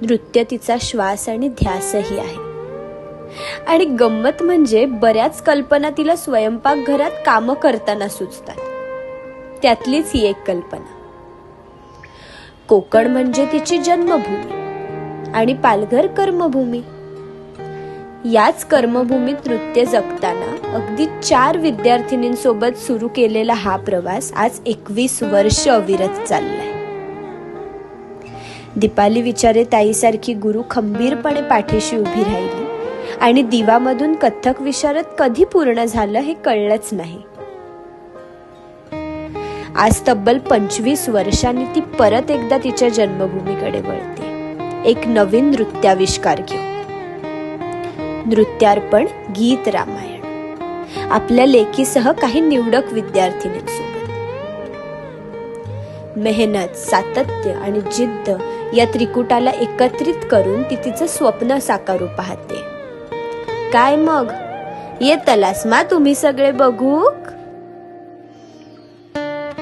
नृत्य तिचा श्वास आणि ध्यासही आहे. आणि गंमत म्हणजे बऱ्याच कल्पना तिला स्वयंपाकघरात कामं करताना सुचतात. त्यातलीच ही एक कल्पना. कोकण म्हणजे तिची जन्मभूमी आणि पालघर कर्मभूमी. याच कर्मभूमीत नृत्य जगताना अगदी 4 विद्यार्थिनींसोबत सुरू केलेला हा प्रवास आज 21 वर्ष अविरत चाललाय. दीपाली विचारे ताईसारखी गुरु खंबीरपणे पाठीशी उभी राहिली आणि दिवामधून कथ्थक विशारद कधी पूर्ण झालं हे कळलंच नाही. आज तब्बल 25 वर्षांनी ती परत एकदा तिच्या जन्मभूमीकडे वळते, एक नवीन नृत्याविष्कार घेऊन. नृत्यार्पण गीत रामायण आपल्या लेकीसह काही निवडक विद्यार्थिनींसोबत. मेहनत, सातत्य आणि जिद्द या त्रिकुटाला एकत्रित करून ती तिचं स्वप्न साकारू पाहते. काय मग, येतलास मा तुम्ही सगळे बघूक?